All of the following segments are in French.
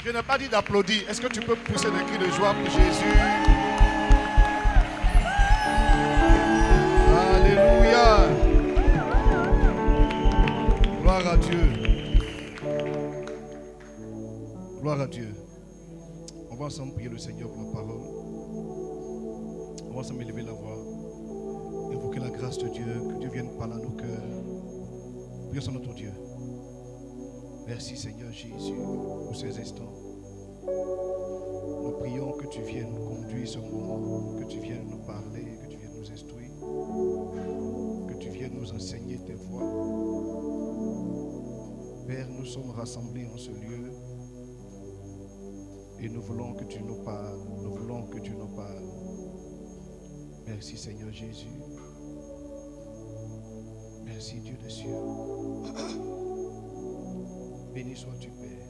Je n'ai pas dit d'applaudir. Est-ce que tu peux pousser des cris de joie pour Jésus? Alléluia. Gloire à Dieu. Gloire à Dieu. On va ensemble prier le Seigneur pour la parole. On va ensemble élever la voix. Invoquer la grâce de Dieu. Que Dieu vienne parler à nos cœurs. Prions sur notre Dieu. Merci Seigneur Jésus pour ces instants. Nous prions que tu viennes conduire ce moment, que tu viennes nous parler, que tu viennes nous instruire, que tu viennes nous enseigner tes voies. Père, nous sommes rassemblés en ce lieu et nous voulons que tu nous parles, nous voulons que tu nous parles. Merci Seigneur Jésus. Merci Dieu des cieux. Béni sois-tu, Père,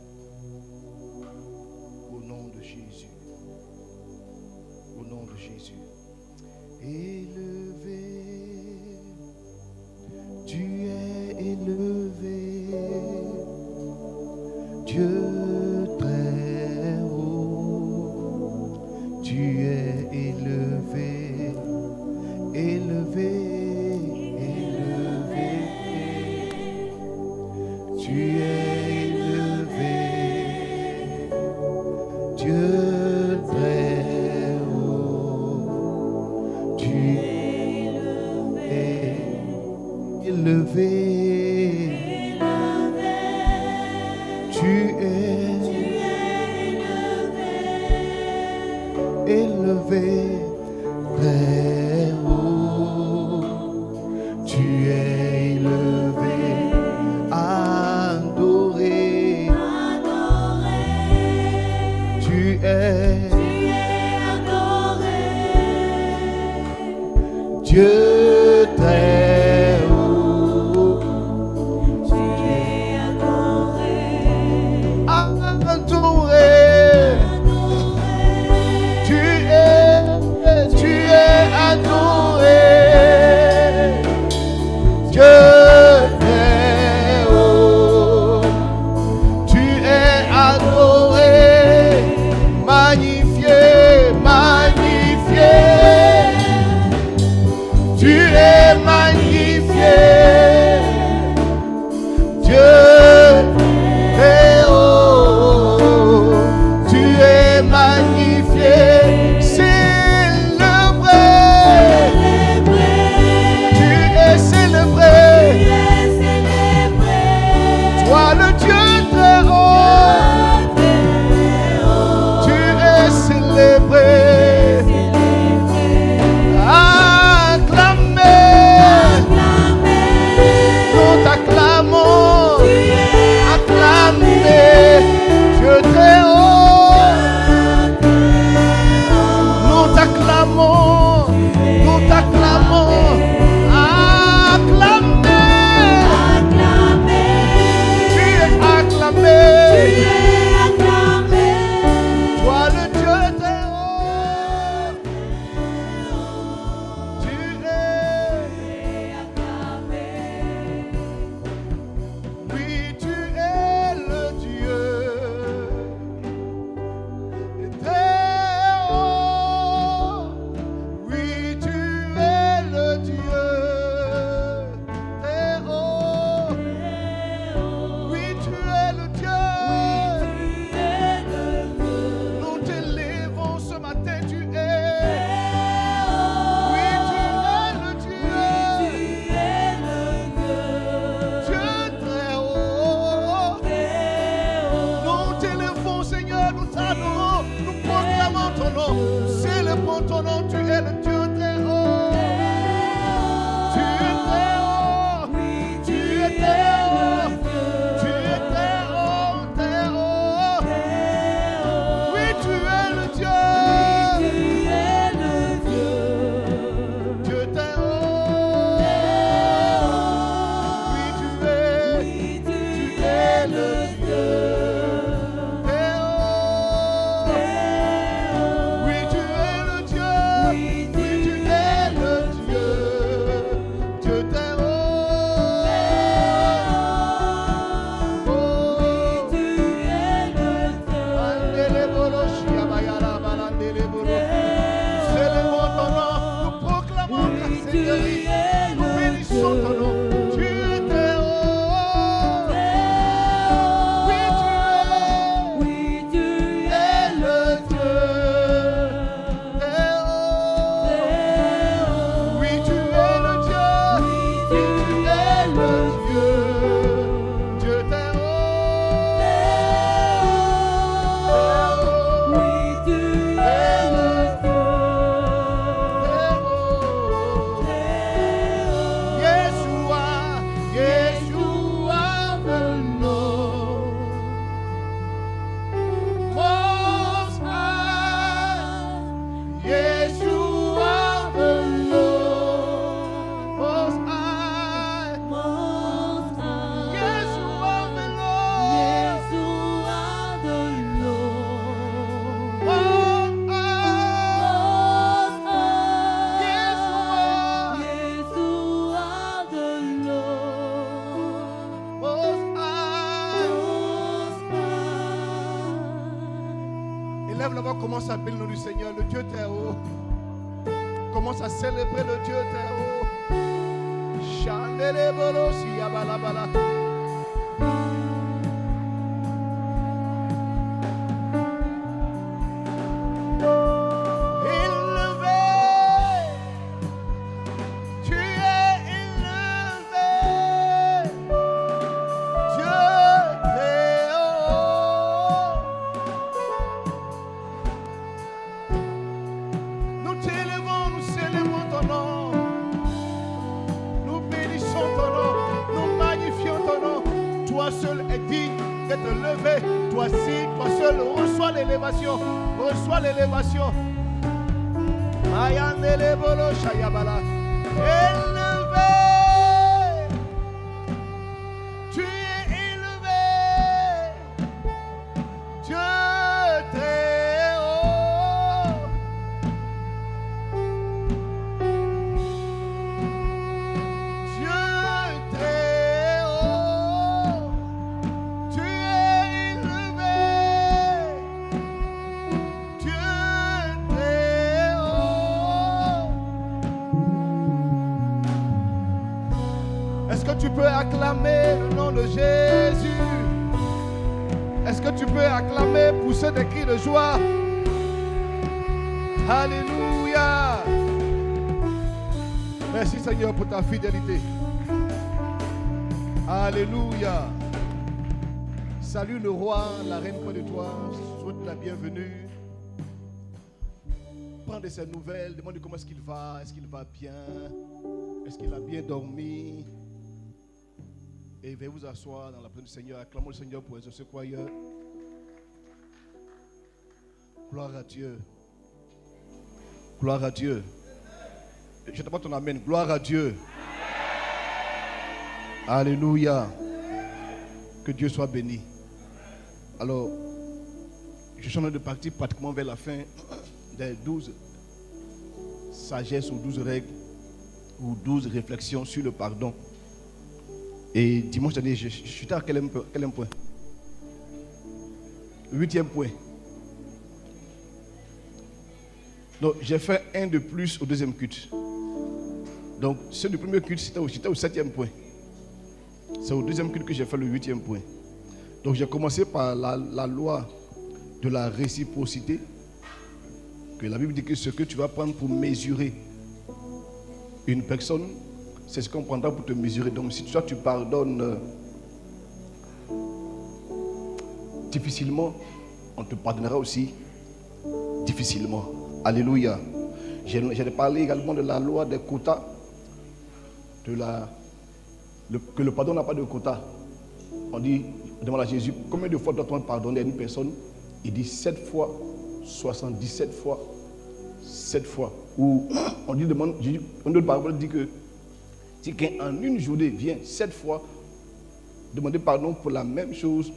au nom de Jésus, au nom de Jésus. Élevé, tu es élevé, Dieu très haut, tu es élevé, élevé, élevé, tu es Dieu très haut, tu es élevé, tu es élevé, très haut, tu es élevé, adoré. Lève la voix, commence à bénir le nom du Seigneur, le Dieu très haut. Commence à célébrer le Dieu très haut. Chandele bolo si yabala bala. Reçois l'élévation. Mayandele bolo shayabala. Élevé. Tu es élevé. Dieu très haut. Dieu très haut. Tu es élevé. Est-ce que tu peux acclamer le nom de Jésus? Est-ce que tu peux acclamer, pousser des cris de joie? Alléluia. Merci Seigneur pour ta fidélité. Alléluia. Salut le roi, la reine près de toi. Souhaite la bienvenue. Prends de ses nouvelles. Demande comment est-ce qu'il va. Est-ce qu'il va bien? Est-ce qu'il a bien dormi? Et veuillez vous asseoir dans la présence du Seigneur. Acclamons le Seigneur pour exaucer quoi ailleurs. Gloire à Dieu. Gloire à Dieu. Je t'apporte ton amen. Gloire à Dieu. Alléluia. Que Dieu soit béni. Alors, je suis en train de partir pratiquement vers la fin des 12 sagesses ou 12 règles ou 12 réflexions sur le pardon. Et dimanche dernier, je suis à quel point? 8e point. Donc, j'ai fait un de plus au deuxième culte. Donc, ce du premier culte, c'était au 7e point. C'est au deuxième culte que j'ai fait le 8e point. Donc, j'ai commencé par la loi de la réciprocité. Que la Bible dit que ce que tu vas prendre pour mesurer une personne, c'est ce qu'on prendra pour te mesurer. Donc, si toi tu pardonnes difficilement, on te pardonnera aussi difficilement. Alléluia. J'ai parlé également de la loi des quotas. Que le pardon n'a pas de quota. On demande à Jésus combien de fois doit-on pardonner à une personne? Il dit 7 fois, 77 fois, 7 fois. Ou on demande, on d'autres paroles dit que si quelqu'un en une journée vient 7 fois demander pardon pour la même chose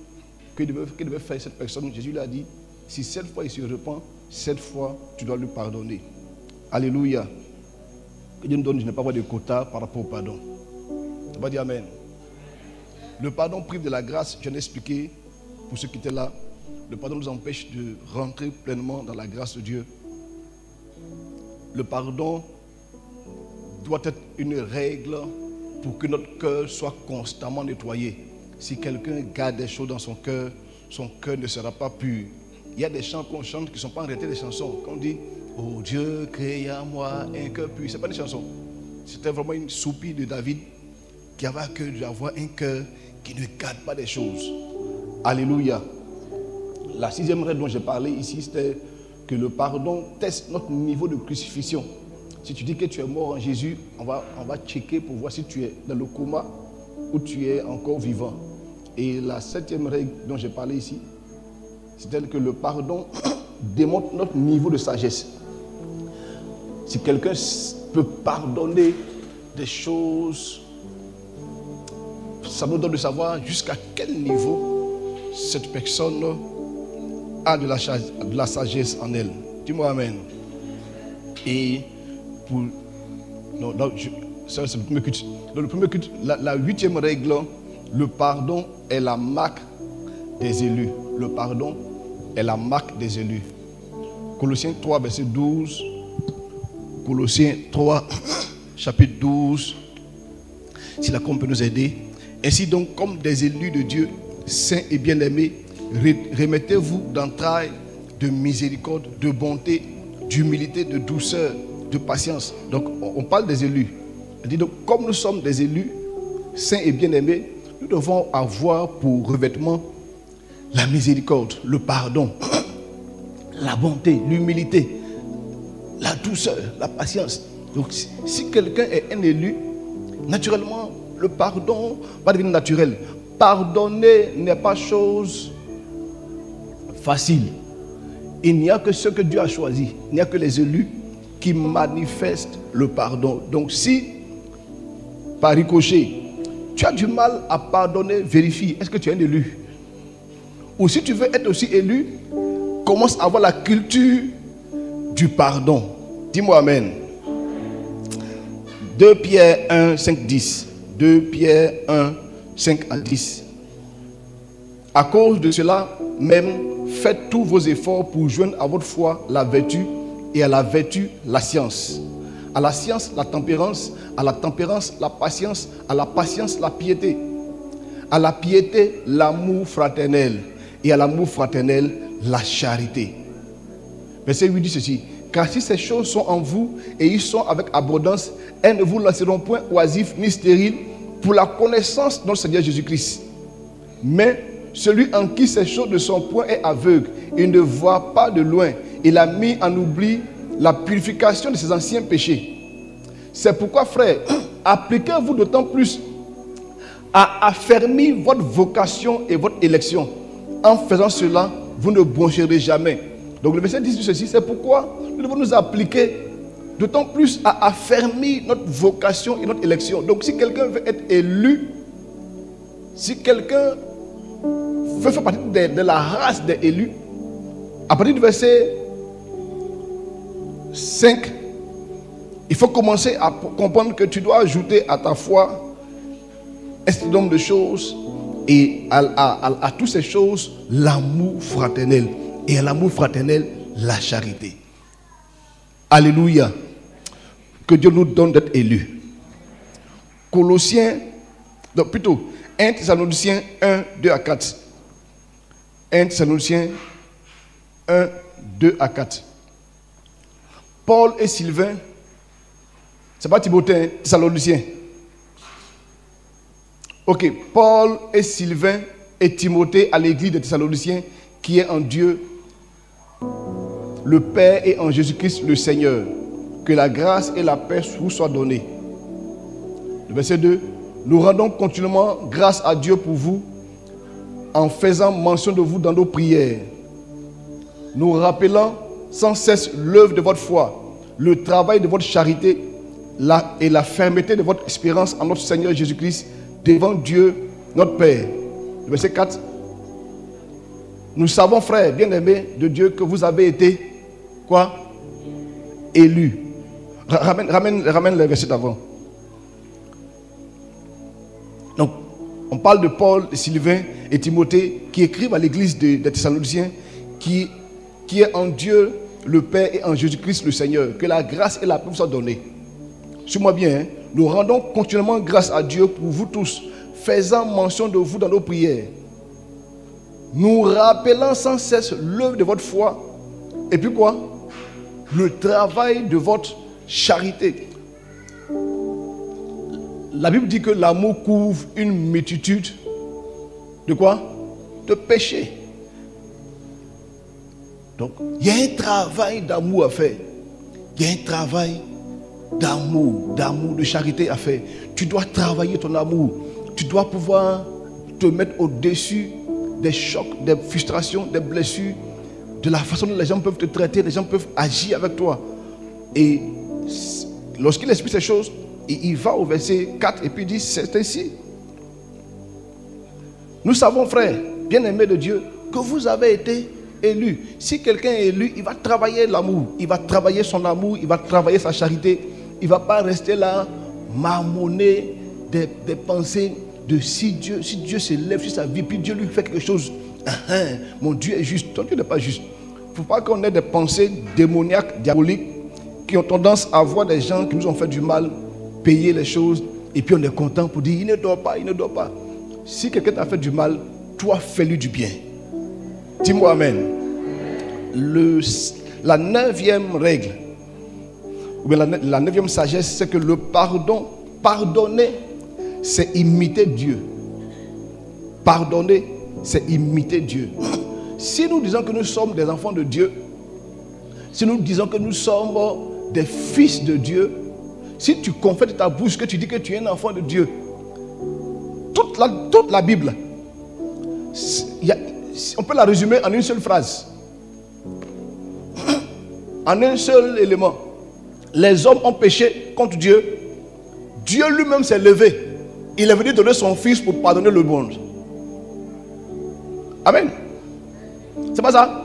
que devait faire cette personne, Jésus lui a dit, si 7 fois il se repent, 7 fois tu dois lui pardonner. Alléluia. Que Dieu nous donne, je n'ai pas avoir de quota par rapport au pardon. On va dire amen. Le pardon prive de la grâce, je l'ai expliqué pour ceux qui étaient là. Le pardon nous empêche de rentrer pleinement dans la grâce de Dieu. Le pardon doit être une règle pour que notre cœur soit constamment nettoyé. Si quelqu'un garde des choses dans son cœur ne sera pas pur. Il y a des chants qu'on chante qui ne sont pas en réalité des chansons. Quand on dit « Oh Dieu, crée en moi un cœur pur », ce n'est pas des chansons. C'était vraiment une soupir de David qui avait à cœur d'avoir un cœur qui ne garde pas des choses. Alléluia. La 6e règle dont j'ai parlé ici, c'était que le pardon teste notre niveau de crucifixion. Si tu dis que tu es mort en Jésus, on va checker pour voir si tu es dans le coma ou tu es encore vivant. Et la 7e règle dont j'ai parlé ici, c'est que le pardon démontre notre niveau de sagesse. Si quelqu'un peut pardonner des choses, ça nous donne de savoir jusqu'à quel niveau cette personne a de la sagesse en elle. Dis-moi amen. Et pour... Non, ça c'est le premier culte. Dans le premier culte, la 8e règle, le pardon est la marque des élus. Le pardon est la marque des élus. Colossiens 3, verset 12. Colossiens 3, chapitre 12. Si la com peut nous aider. Ainsi donc, comme des élus de Dieu, saints et bien-aimés, remettez-vous d'entrailles de miséricorde, de bonté, d'humilité, de douceur, de patience. Donc, on parle des élus. On dit donc, comme nous sommes des élus, saints et bien-aimés, nous devons avoir pour revêtement la miséricorde, le pardon, la bonté, l'humilité, la douceur, la patience. Donc, si quelqu'un est un élu, naturellement, le pardon va devenir naturel. Pardonner n'est pas chose facile. Il n'y a que ce que Dieu a choisi. Il n'y a que les élus qui manifestent le pardon. Donc si, par ricochet, tu as du mal à pardonner, vérifie, est-ce que tu es un élu? Ou si tu veux être aussi élu, commence à avoir la culture du pardon. Dis-moi amen. 2 Pierre 1, 5, 10. 2 Pierre 1, 5 à 10. À cause de cela même, faites tous vos efforts pour joindre à votre foi la vertu et à la vertu la science. À la science, la tempérance, à la tempérance, la patience, à la patience, la piété. À la piété, l'amour fraternel et à l'amour fraternel, la charité. Verset 8 dit ceci. Car si ces choses sont en vous et ils sont avec abondance, elles ne vous laisseront point oisifs ni stériles pour la connaissance de notre Seigneur Jésus-Christ. Mais celui en qui ces choses de son point est aveugle, il ne voit pas de loin. Il a mis en oubli la purification de ses anciens péchés. C'est pourquoi, frères, appliquez-vous d'autant plus à affermir votre vocation et votre élection. En faisant cela, vous ne broncherez jamais. Donc le verset dit ceci, c'est pourquoi nous devons nous appliquer d'autant plus à affermir notre vocation et notre élection. Donc si quelqu'un veut être élu, si quelqu'un veut faire partie de la race des élus, à partir du verset 5, il faut commencer à comprendre que tu dois ajouter à ta foi un certain nombre de choses et à toutes ces choses l'amour fraternel. Et à l'amour fraternel, la charité. Alléluia. Que Dieu nous donne d'être élus. Colossiens, donc plutôt 1 Thessaloniciens 1, 2 à 4. 1 Thessaloniciens 1, 2 à 4. Paul et Sylvain, c'est pas Timothée, hein, Thessaloniciens. Ok, Paul et Sylvain et Timothée à l'église de Thessaloniciens qui est en Dieu le Père et en Jésus-Christ le Seigneur. Que la grâce et la paix vous soient données. Le verset 2. Nous rendons continuellement grâce à Dieu pour vous en faisant mention de vous dans nos prières. Nous rappelant sans cesse l'œuvre de votre foi, le travail de votre charité et la fermeté de votre espérance en notre Seigneur Jésus-Christ devant Dieu notre Père. Le verset 4. Nous savons, frères bien-aimés de Dieu, que vous avez été quoi? Élus. Ramène le verset d'avant. Donc, on parle de Paul, de Sylvain et Timothée qui écrivent à l'église des Thessaloniciens qui est en Dieu le Père et en Jésus-Christ le Seigneur. Que la grâce et la paix vous soient données. Suis-moi bien, hein? Nous rendons continuellement grâce à Dieu pour vous tous, faisant mention de vous dans nos prières. Nous rappelant sans cesse l'œuvre de votre foi. Et puis quoi? Le travail de votre charité. La Bible dit que l'amour couvre une multitude de quoi? De péchés. Donc, il y a un travail d'amour à faire. Il y a un travail d'amour, de charité à faire. Tu dois travailler ton amour. Tu dois pouvoir te mettre au-dessus des chocs, des frustrations, des blessures, de la façon dont les gens peuvent te traiter, les gens peuvent agir avec toi. Et lorsqu'il explique ces choses, il va au verset 4 et puis il dit, c'est ainsi. Nous savons, frères, bien-aimés de Dieu, que vous avez été élus. Si quelqu'un est élu, il va travailler l'amour, il va travailler son amour, il va travailler sa charité. Il ne va pas rester là, marmonner des pensées de si Dieu se lève sur sa vie, puis Dieu lui fait quelque chose. Mon Dieu est juste. Ton Dieu n'est pas juste. Il faut pas qu'on ait des pensées démoniaques, diaboliques, qui ont tendance à voir des gens qui nous ont fait du mal, payer les choses, et puis on est content pour dire, il ne dort pas, il ne dort pas. Si quelqu'un t'a fait du mal, toi fais-lui du bien. Dis-moi amen. La 9e règle, ou bien la 9e sagesse, c'est que le pardonner, c'est imiter Dieu. Pardonner, c'est imiter Dieu. Si nous disons que nous sommes des enfants de Dieu, si nous disons que nous sommes des fils de Dieu, si tu confesses de ta bouche que tu dis que tu es un enfant de Dieu, toute la Bible, on peut la résumer en une seule phrase, en un seul élément. Les hommes ont péché contre Dieu. Dieu lui-même s'est levé. Il est venu donner son fils pour pardonner le monde. Amen. C'est pas ça?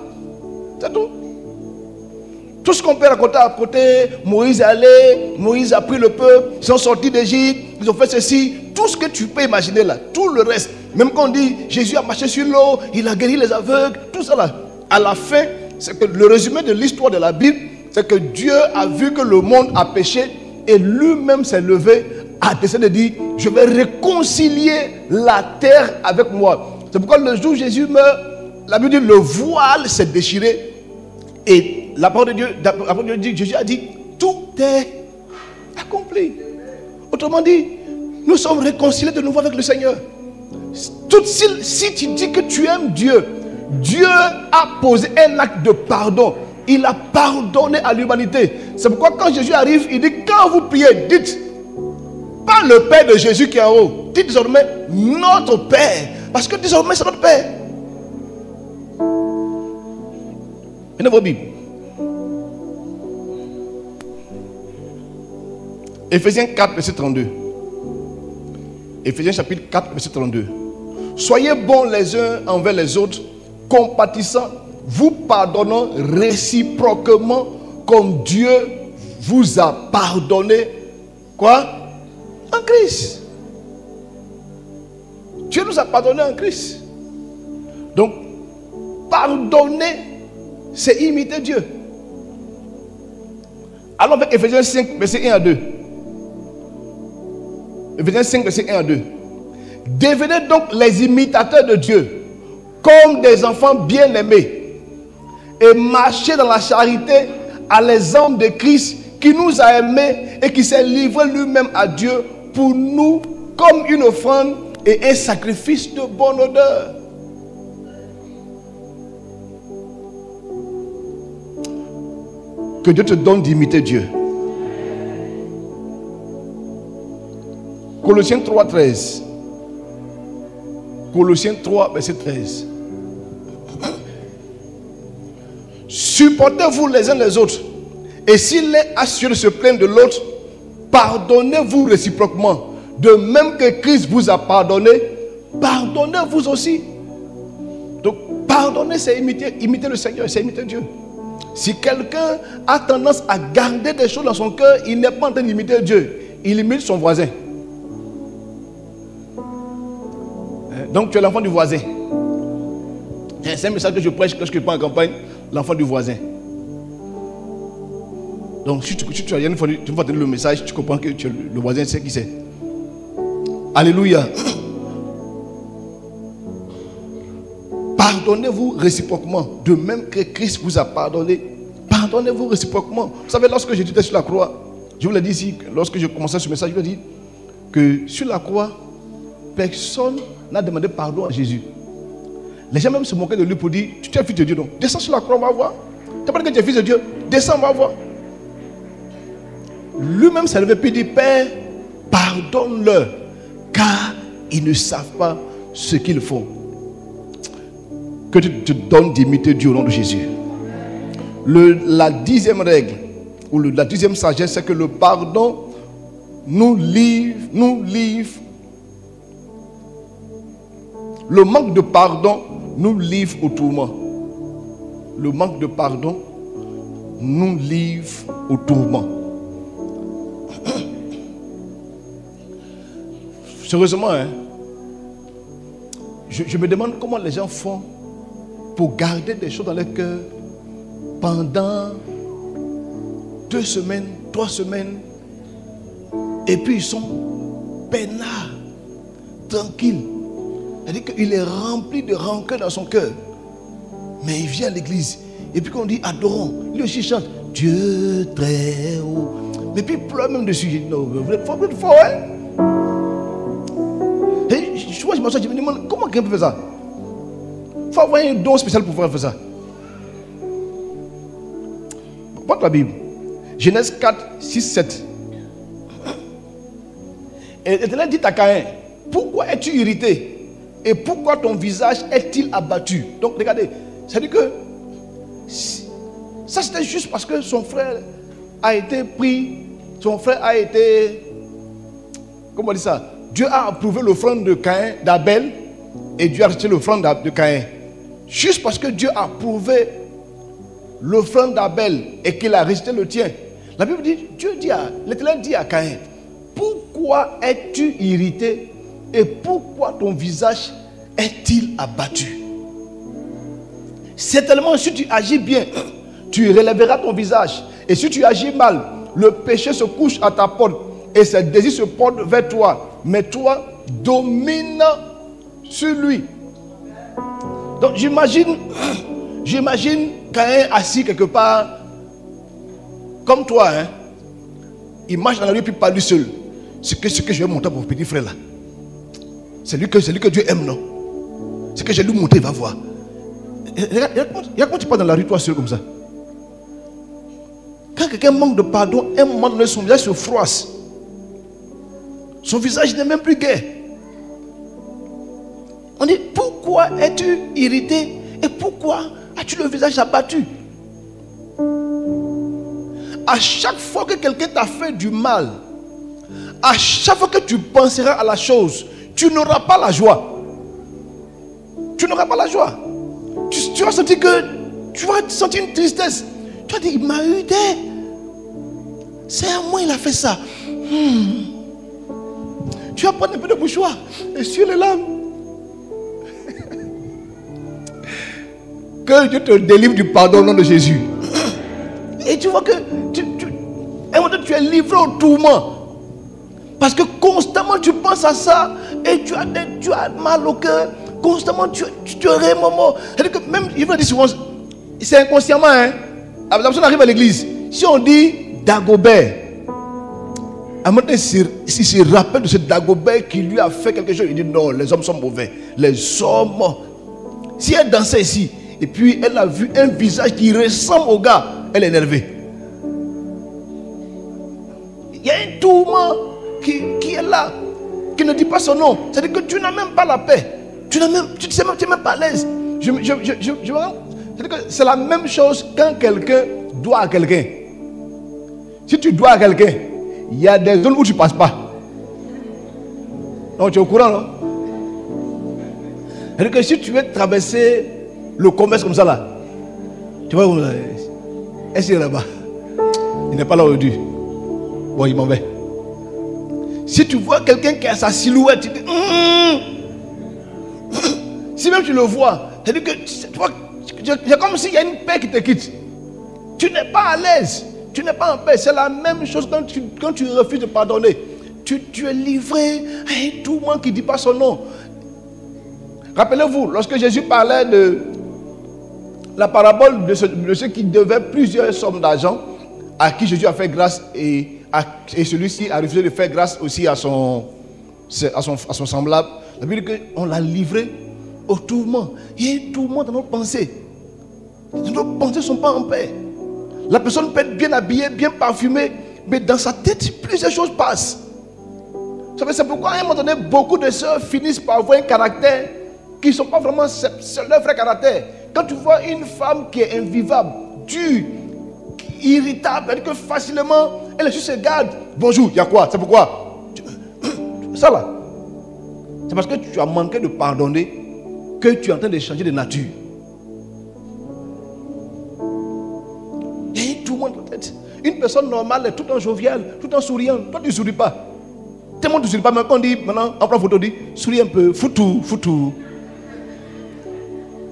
C'est tout. Tout ce qu'on peut raconter à côté, Moïse est allé, Moïse a pris le peuple, ils sont sortis d'Égypte, ils ont fait ceci, tout ce que tu peux imaginer là, tout le reste. Même quand on dit Jésus a marché sur l'eau, il a guéri les aveugles, tout ça là. À la fin, c'est que le résumé de l'histoire de la Bible, c'est que Dieu a vu que le monde a péché et lui-même s'est levé, a décidé de dire, je vais réconcilier la terre avec moi. C'est pourquoi le jour où Jésus meurt, la Bible dit, le voile s'est déchiré. Et la parole de Dieu, dit, Jésus a dit, tout est accompli. Autrement dit, nous sommes réconciliés de nouveau avec le Seigneur. Si tu dis que tu aimes Dieu, Dieu a posé un acte de pardon. Il a pardonné à l'humanité. C'est pourquoi quand Jésus arrive, il dit, quand vous priez, dites, pas le Père de Jésus qui est en haut, dites désormais notre Père. Parce que désormais c'est notre Père. Prenez vos Bibles. Éphésiens 4, verset 32. Éphésiens chapitre 4, verset 32. Soyez bons les uns envers les autres, compatissants, vous pardonnant réciproquement comme Dieu vous a pardonné. Quoi? En Christ. Dieu nous a pardonné en Christ. Donc, pardonner, c'est imiter Dieu. Allons avec Éphésiens 5, verset 1 à 2. Éphésiens 5, verset 1 à 2. Devenez donc les imitateurs de Dieu, comme des enfants bien-aimés, et marchez dans la charité à l'exemple de Christ, qui nous a aimés et qui s'est livré lui-même à Dieu pour nous comme une offrande et un sacrifice de bonne odeur. Que Dieu te donne d'imiter Dieu. Colossiens 3, 13. Colossiens 3, verset 13. Supportez-vous les uns les autres. Et s'il est assuré de se plaindre de l'autre, pardonnez-vous réciproquement. De même que Christ vous a pardonné, pardonnez-vous aussi. Donc, pardonner, c'est imiter le Seigneur, c'est imiter Dieu. Si quelqu'un a tendance à garder des choses dans son cœur, il n'est pas en train d'imiter Dieu. Il imite son voisin. Donc, tu es l'enfant du voisin. C'est un message que je prêche quand je pars en campagne. L'enfant du voisin. Donc, si tu as une fois entendu le message, tu comprends que le voisin sait qui c'est. Alléluia. Pardonnez-vous réciproquement. De même que Christ vous a pardonné, pardonnez-vous réciproquement. Vous savez, lorsque j'étais sur la croix, je vous l'ai dit ici, lorsque je commençais ce message, je vous l'ai dit que sur la croix, personne n'a demandé pardon à Jésus. Les gens même se moquaient de lui pour dire, tu es fils de Dieu, donc descends sur la croix, on va voir. Tu as pas dit que tu es fils de Dieu, descends, on va voir. Lui-même s'est levé et dit, Père, pardonne-leur, car ils ne savent pas ce qu'ils font. Que tu te donnes d'imiter Dieu au nom de Jésus. La 10e règle, ou la 10e sagesse, c'est que le pardon nous livre. Le manque de pardon nous livre au tourment. Le manque de pardon nous livre au tourment. Sérieusement, je me demande comment les gens font pour garder des choses dans leur cœur pendant 2 semaines, 3 semaines, et puis ils sont peinards, tranquilles. C'est-à-dire qu'il est rempli de rancœur dans son cœur. Mais il vient à l'église. Et puis quand on dit adorons, lui aussi chante Dieu très haut. Mais puis il pleure même dessus. Non, vous êtes fort, hein? Et je m'assois, je me demande comment quelqu'un peut faire ça? Il faut avoir un don spécial pour pouvoir faire ça. Porte la Bible. Genèse 4, 6, 7. Et l'Éternel dit à Caïn, pourquoi es-tu irrité? Et pourquoi ton visage est-il abattu? Donc regardez, c'est-à-dire que ça c'était juste parce que son frère a été pris, son frère a été, comment on dit ça? Dieu a approuvé l'offrande de Caïn, d'Abel, et Dieu a rejeté l'offrande de Caïn. Juste parce que Dieu a approuvé l'offrande d'Abel et qu'il a rejeté le tien. La Bible dit, l'Éternel dit à Caïn, pourquoi es-tu irrité et pourquoi ton visage est-il abattu? Certainement, si tu agis bien, tu relèveras ton visage. Et si tu agis mal, le péché se couche à ta porte et ses désirs se portent vers toi. Mais toi, domine sur lui. Donc j'imagine Caïn assis quelque part, comme toi, hein. Il marche dans la rue puis pas lui seul. Ce que je vais montrer pour mon petit frère là. C'est lui que Dieu aime, non? Ce que je vais lui montrer, il va voir. Regarde comment tu pars dans la rue toi seul comme ça. Quand quelqu'un manque de pardon, à un moment donné, son visage se froisse. Son visage n'est même plus gai. On dit, pourquoi es-tu irrité et pourquoi as-tu le visage abattu? À chaque fois que quelqu'un t'a fait du mal, à chaque fois que tu penseras à la chose, tu n'auras pas la joie. Tu n'auras pas la joie. Tu vas sentir une tristesse. Tu vas dire, il m'a eu c'est à moi il a fait ça. Tu vas prendre un peu de mouchoir et sur les larmes. Que Dieu te délivre du pardon au nom de Jésus. Et tu vois que tu es livré au tourment. Parce que constamment tu penses à ça et tu as mal au cœur. Constamment tu aurais un moment. C'est-à-dire que même, il va dire souvent, c'est inconsciemment, hein. La personne arrive à l'église. Si on dit Dagobert, à un moment donné, s'il se rappelle de ce Dagobert qui lui a fait quelque chose, il dit non, les hommes sont mauvais. Les hommes. Si elle dansait ici, et puis elle a vu un visage qui ressemble au gars, elle est énervée. Il y a un tourment qui est là, qui ne dit pas son nom. C'est-à-dire que tu n'as même pas la paix. Tu n'es même pas à l'aise. C'est-à-dire que c'est la même chose quand quelqu'un doit à quelqu'un. Si tu dois à quelqu'un, il y a des zones où tu ne passes pas. Donc tu es au courant, non? C'est-à-dire que si tu veux traverser le commerce comme ça là, tu vois, est-ce qu'il est là-bas? Il n'est pas là aujourd'hui. Bon, il m'en va. Si tu vois quelqu'un qui a sa silhouette, tu dis si même tu le vois, c'est-à-dire que c'est comme s'il y a une paix qui te quitte. Tu n'es pas à l'aise. Tu n'es pas en paix. C'est la même chose quand tu refuses de pardonner. Tu es livré à un tourment qui ne dit pas son nom. Rappelez-vous, lorsque Jésus parlait de la parabole de ceux qui devaient plusieurs sommes d'argent, à qui Jésus a fait grâce et celui-ci a refusé de faire grâce aussi à son semblable. La Bible dit qu'on l'a livré au tourment. Il y a un tourment dans nos pensées. Nos pensées ne sont pas en paix. La personne peut être bien habillée, bien parfumée, mais dans sa tête, plusieurs choses passent. C'est pourquoi à un moment donné, beaucoup de sœurs finissent par avoir un caractère qui ne sont pas vraiment leur vrai caractère. Quand tu vois une femme qui est invivable, dure, irritable, elle dit que facilement, elle est sur ses gardes. Bonjour, il y a quoi? C'est pourquoi? Ça là, c'est parce que tu as manqué de pardonner que tu es en train de changer de nature. Il y a tout le monde en tête. Une personne normale est tout en joviale, tout en souriant. Toi, tu ne souris pas. Tout le monde ne sourit pas. Mais quand on dit, maintenant, on prend photo, on dit, souris un peu, foutou.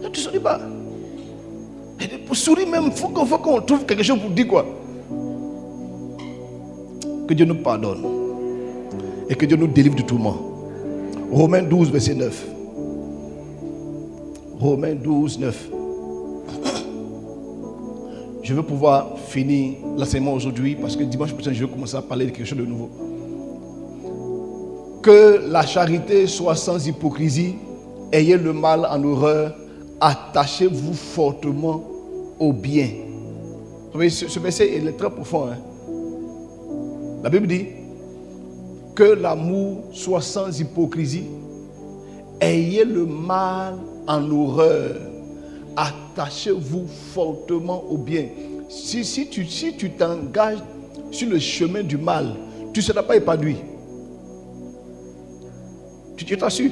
Toi, tu ne souris pas. Et pour sourire même, il faut qu'on trouve quelque chose pour dire quoi. Que Dieu nous pardonne. Et que Dieu nous délivre du tourment. Romains 12, verset 9. Romains 12, 9. Je veux pouvoir finir l'enseignement aujourd'hui parce que dimanche prochain, je vais commencer à parler de quelque chose de nouveau. Que la charité soit sans hypocrisie, ayez le mal en horreur, attachez-vous fortement au bien. Vous voyez, ce verset est très profond. Hein? La Bible dit que l'amour soit sans hypocrisie, ayez le mal en horreur, attachez-vous fortement au bien. Si tu t'engages sur le chemin du mal, tu ne seras pas épanoui. Tu t'assures.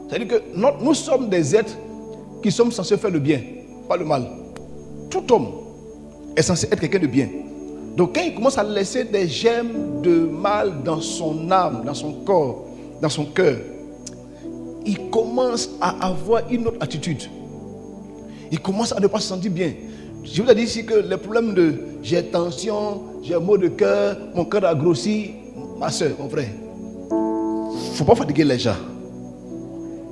C'est-à-dire que nous sommes des êtres qui sommes censés faire le bien, pas le mal. Tout homme est censé être quelqu'un de bien. Donc quand il commence à laisser des germes de mal dans son âme, dans son corps, dans son cœur, il commence à avoir une autre attitude. Il commence à ne pas se sentir bien. Je vous ai dit ici que les problèmes de j'ai tension, j'ai maux de cœur, mon cœur a grossi. Ma soeur, mon frère, il ne faut pas fatiguer les gens.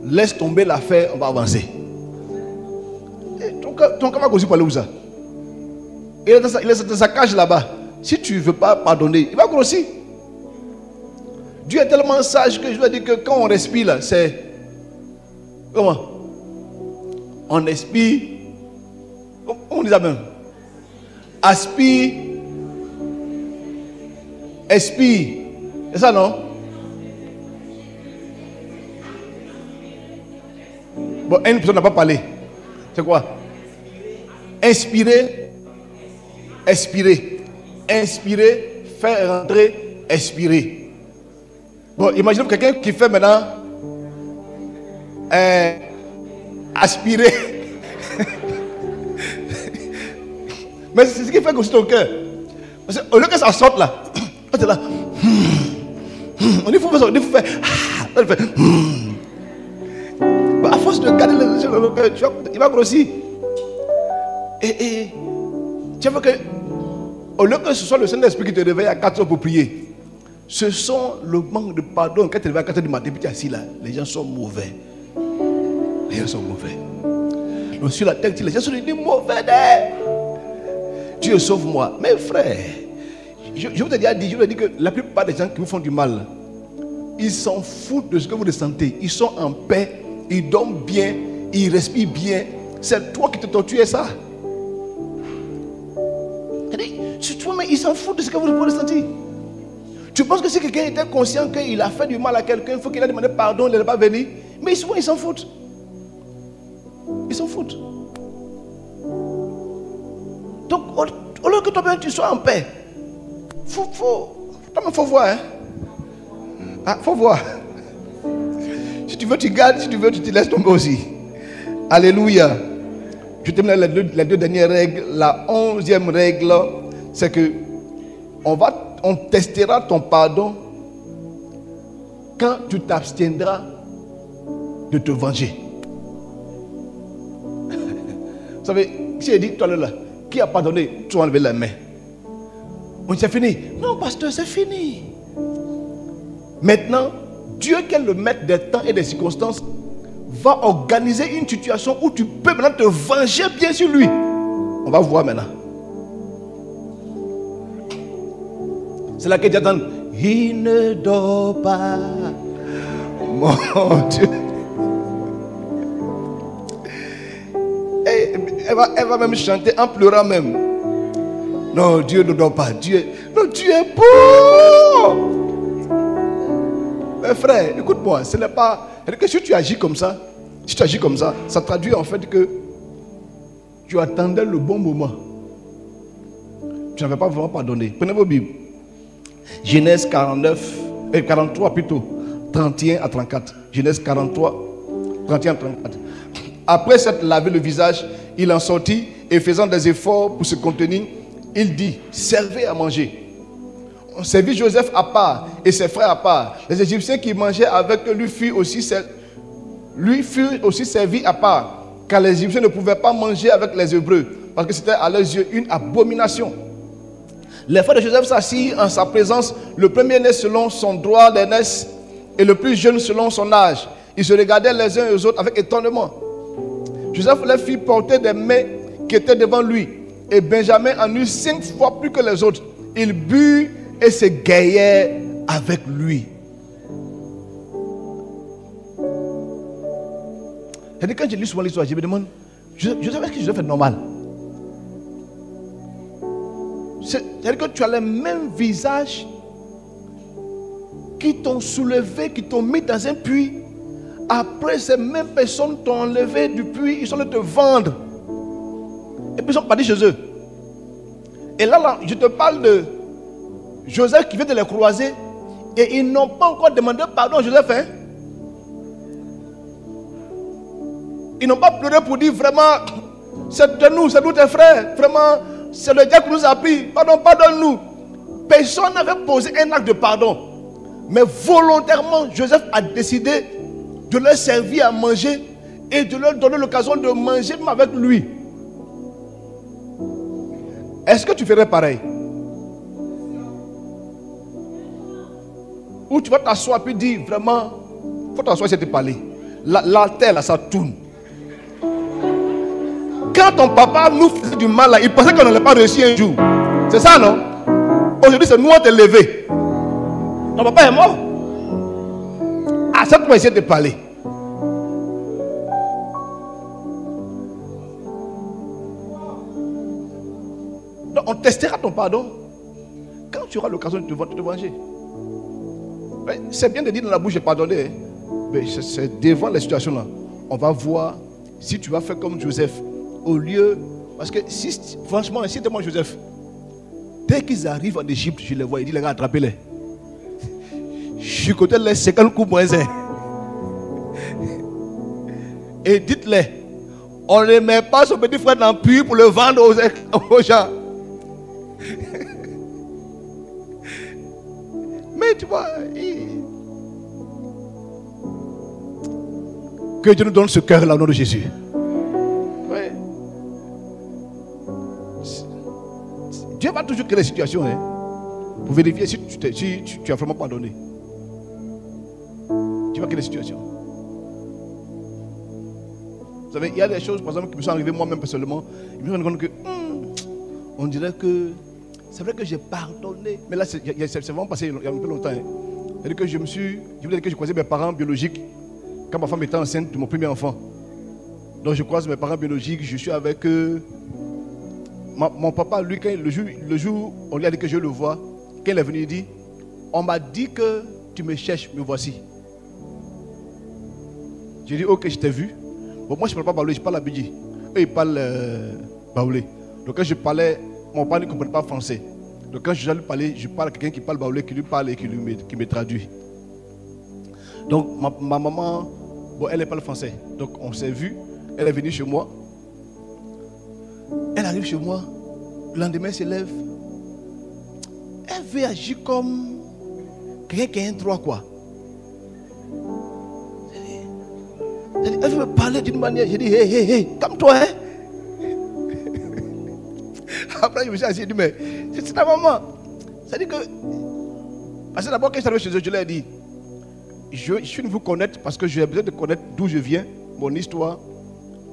Laisse tomber l'affaire, on va avancer. Et ton cœur va grossir pour aller où ça? Il est dans sa cage là-bas. Si tu ne veux pas pardonner, il va grossir. Dieu est tellement sage que je dois dire que quand on respire là, c'est... Comment? On expire. On dit ça même. Aspire. Expire. C'est ça, non? Bon, une personne n'a pas parlé. C'est quoi? Inspirer. Expirer. Inspirer. Faire rentrer. Expirer. Bon, imaginez quelqu'un qui fait maintenant aspirer. Mais c'est ce qui fait que c'est ton cœur. Parce que au lieu que ça sorte là, on est là. On dit il faut faire. À force de garder le cœur, il va grossir. Et tu vois que au lieu que ce soit le Saint-Esprit qui te réveille à 4 heures pour prier, ce sont le manque de pardon. Quand tu te réveilles à 4 heures du matin, puis tu es assis là, les gens sont mauvais. Les gens sont mauvais. Donc sur la tête, les gens sont des mauvais. Dieu sauve-moi. Mais frère, je vous ai déjà dit, que la plupart des gens qui vous font du mal, ils s'en foutent de ce que vous ressentez. Ils sont en paix, ils dorment bien, ils respirent bien. C'est toi qui te tortures ça. C'est toi, mais ils s'en foutent de ce que vous ressentez. Tu penses que si quelqu'un était conscient qu'il a fait du mal à quelqu'un, il faut qu'il a demandé pardon, il n'est pas venu. Mais souvent, ils s'en foutent. Ils s'en foutent. Donc, au lieu que toi-même tu sois en paix, faut voir. Hein? Ah, faut voir. Si tu veux, tu gardes. Si tu veux, tu te laisses tomber aussi. Alléluia. Je termine les deux dernières règles. La 11e règle, c'est que on testera ton pardon quand tu t'abstiendras de te venger. Vous savez, si j'ai dit tout à l'heure là, qui a pardonné, tu vas enlever la main. On dit c'est fini. Non, pasteur, c'est fini. Maintenant, Dieu qui est le maître des temps et des circonstances va organiser une situation où tu peux maintenant te venger bien sur lui. On va voir maintenant. C'est là que Dieu attend. Il ne dort pas. Mon Dieu. Et elle va même chanter en pleurant même. Non, Dieu ne dort pas. Dieu est beau. Mais frère, écoute-moi, ce n'est pas. Que si tu agis comme ça, ça traduit en fait que tu attendais le bon moment. Tu n'avais pas vraiment pardonné. Prenez vos Bibles. Genèse 43 plutôt, 31 à 34. Genèse 43, 31 à 34. Après s'être lavé le visage, il en sortit et faisant des efforts pour se contenir, il dit, servez à manger. On servit Joseph à part et ses frères à part. Les Égyptiens qui mangeaient avec lui furent aussi servis à part, car les Égyptiens ne pouvaient pas manger avec les Hébreux. parce que c'était à leurs yeux une abomination. Les frères de Joseph s'assirent en sa présence, le premier-né selon son droit d'aînesse et le plus jeune selon son âge. Ils se regardaient les uns et les autres avec étonnement. Joseph leur fit porter des mets qui étaient devant lui. Et Benjamin en eut 5 fois plus que les autres. Il but et se gayait avec lui. C'est-à-dire, quand je lis souvent l'histoire, je me demande, Joseph, est-ce que Joseph est normal? C'est-à-dire que tu as le même visage qui t'ont soulevé, qui t'ont mis dans un puits. Après, ces mêmes personnes t'ont enlevé du puits, ils sont allés te vendre. Et puis ils sont partis chez eux. Et là, je te parle de Joseph qui vient de les croiser. Et ils n'ont pas encore demandé pardon à Joseph. Hein? Ils n'ont pas pleuré pour dire vraiment, c'est de nous, c'est nous tes frères. Vraiment, c'est le diable qui nous a pris. Pardon, pardonne-nous. Personne n'avait posé un acte de pardon. Mais volontairement, Joseph a décidé de leur servir à manger et de leur donner l'occasion de manger même avec lui. Est-ce que tu ferais pareil? Ou tu vas t'asseoir et puis dire vraiment, il faut t'asseoir et te parler. La terre là, ça tourne. Quand ton papa nous faisait du mal là, il pensait qu'on n'allait pas réussir un jour. C'est ça, non? Aujourd'hui, c'est nous on t'a levé. Ton papa est mort. Accepte-moi essayer de parler. Donc, on testera ton pardon quand tu auras l'occasion de te venger. C'est bien de dire dans la bouche, j'ai pardonné. Mais c'est devant la situation là. On va voir si tu vas faire comme Joseph. Au lieu. Parce que si, franchement, si c'était moi Joseph, dès qu'ils arrivent en Égypte, je les vois, il dit les gars, attrapez-les. Je côté les 50 coups moins 1. Et dites-les, on ne met pas son petit frère dans le puits pour le vendre aux gens. Mais tu vois, que Dieu nous donne ce cœur-là au nom de Jésus. Ouais. Dieu va toujours créer des situations pour vérifier si tu as vraiment pardonné. Tu vas créer des situations. Vous savez, il y a des choses, par exemple, qui me sont arrivées moi-même personnellement. Je me suis rendu compte que on dirait que c'est vrai que j'ai pardonné. Mais là, c'est vraiment passé il y a un peu longtemps. C'est-à-dire que je voulais dire que je croisais mes parents biologiques quand ma femme était enceinte de mon premier enfant. Donc je croise mes parents biologiques, je suis avec eux. Mon papa, lui, quand le jour où on lui a dit que je le vois, quand il est venu, il dit, on m'a dit que tu me cherches, me voici. J'ai dit, ok, je t'ai vu. Bon, moi, je ne parle pas baoulé, je parle abidji. Eux, ils parlent baoulé. Donc, quand je parlais, mon père ne comprenait pas français. Donc, quand je lui parlais, je parle à quelqu'un qui parle baoulé, qui lui parle et qui me traduit. Donc, ma maman, bon, elle parle français. Donc, on s'est vu. Elle est venue chez moi. Elle arrive chez moi. Le lendemain, elle se lève. Elle veut agir comme quelqu'un qui a un droit, quoi. Elle veut me parler d'une manière. J'ai dit, hey, calme-toi, hein. Après, je me suis assis et dit, mais c'est ta maman. C'est-à-dire que, parce que d'abord, quand je suis arrivé chez eux, je leur ai dit, je suis venu vous connaître parce que j'ai besoin de connaître d'où je viens, mon histoire.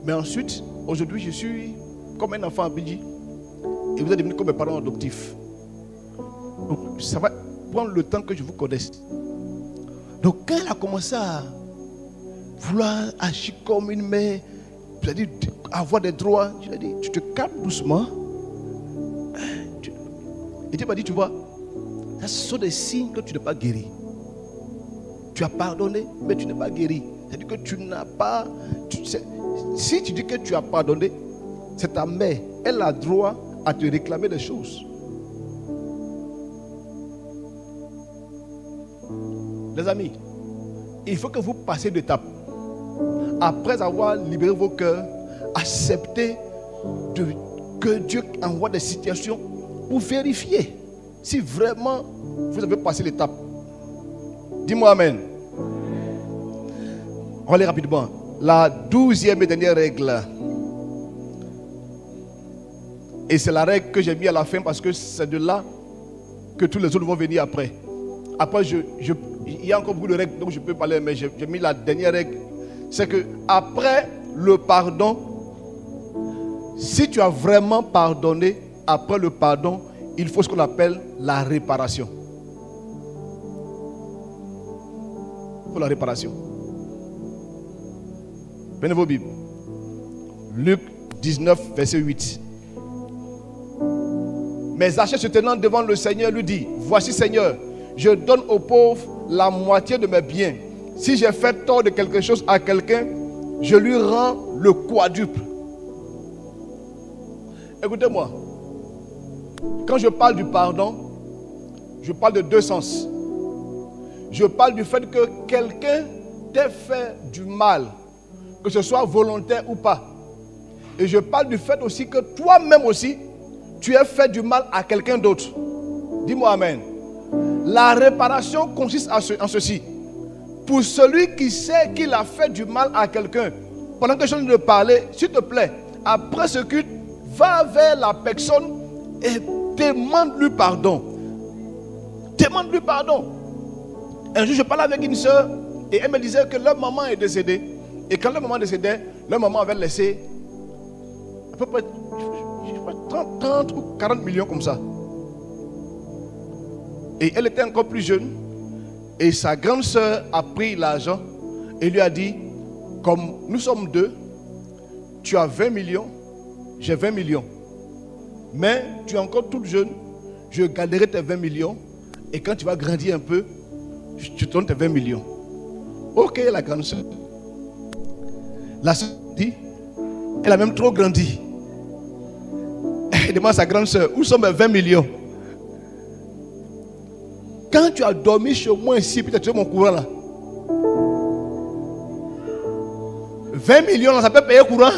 Mais ensuite, aujourd'hui, je suis comme un enfant abidji. Et vous êtes devenu comme mes parents adoptifs. Donc, ça va prendre le temps que je vous connaisse. Donc, quand elle a commencé à vouloir agir comme une mère, c'est-à-dire avoir des droits, je lui ai dit, tu te calmes doucement. Et Dieu m'a dit, tu vois, ce sont des signes que tu n'es pas guéri. Tu as pardonné, mais tu n'es pas guéri. C'est-à-dire que tu n'as pas... si tu dis que tu as pardonné, c'est ta mère. Elle a droit à te réclamer des choses. Les amis, il faut que vous passiez d'étape. Après avoir libéré vos cœurs, acceptez que Dieu envoie des situations pour vérifier si vraiment vous avez passé l'étape. Dis-moi amen. On va aller rapidement. La 12e et dernière règle. Et c'est la règle que j'ai mis à la fin parce que c'est de là que tous les autres vont venir après. Après, il y a encore beaucoup de règles, donc je peux parler, mais j'ai mis la dernière règle. C'est que après le pardon, si tu as vraiment pardonné, après le pardon, il faut ce qu'on appelle la réparation. Il faut la réparation. Prenez vos Bibles. Luc 19, verset 8. Mais Zachée se tenant devant le Seigneur lui dit: Voici Seigneur, je donne aux pauvres la moitié de mes biens. Si j'ai fait tort de quelque chose à quelqu'un, je lui rends le quadruple. Écoutez-moi. Quand je parle du pardon, je parle de deux sens. Je parle du fait que quelqu'un t'ait fait du mal, que ce soit volontaire ou pas. Et je parle du fait aussi que toi-même aussi, tu as fait du mal à quelqu'un d'autre. Dis-moi amen. La réparation consiste en ceci. Pour celui qui sait qu'il a fait du mal à quelqu'un, pendant que je viens de parler, s'il te plaît, après ce culte, va vers la personne et demande-lui pardon. Demande-lui pardon. Un jour, je parlais avec une soeur et elle me disait que leur maman est décédée. Et quand leur maman décédait, leur maman avait laissé à peu près 30 ou 40 millions comme ça. Et elle était encore plus jeune. Et sa grande soeur a pris l'argent et lui a dit: comme nous sommes deux, tu as 20 millions, j'ai 20 millions. Mais tu es encore toute jeune, je garderai tes 20 millions. Et quand tu vas grandir un peu, je te donne tes 20 millions. Ok, la grande soeur. La soeur dit, elle a même trop grandi. Elle demande à sa grande soeur: où sont mes 20 millions? Quand tu as dormi chez moi ici, peut-être tu es mon courant là. 20 millions là, ça peut payer courant.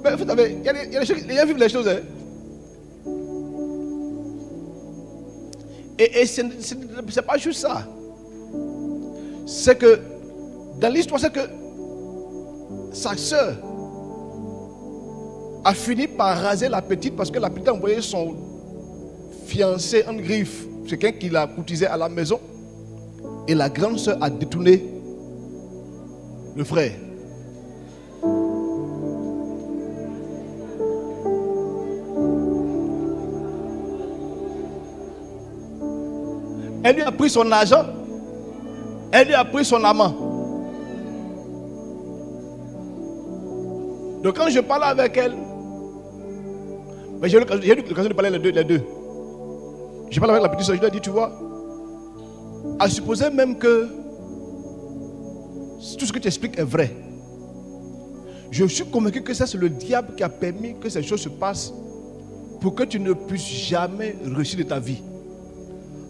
Mais vous savez, il y a des choses, les gens vivent les choses. Hein. Et ce n'est pas juste ça. C'est que, dans l'histoire, c'est que sa soeur a fini par raser la petite parce que la petite a envoyé son fiancé en griffe, c'est quelqu'un qui l'a courtisé à la maison. Et la grande soeur a détourné le frère. Elle lui a pris son argent. Elle lui a pris son amant. Donc quand je parlais avec elle, j'ai eu l'occasion de parler les deux. Je parle avec la petite soeur, je lui ai dit: tu vois, à supposer même que tout ce que tu expliques est vrai, je suis convaincu que ça c'est le diable qui a permis que ces choses se passent pour que tu ne puisses jamais réussir de ta vie.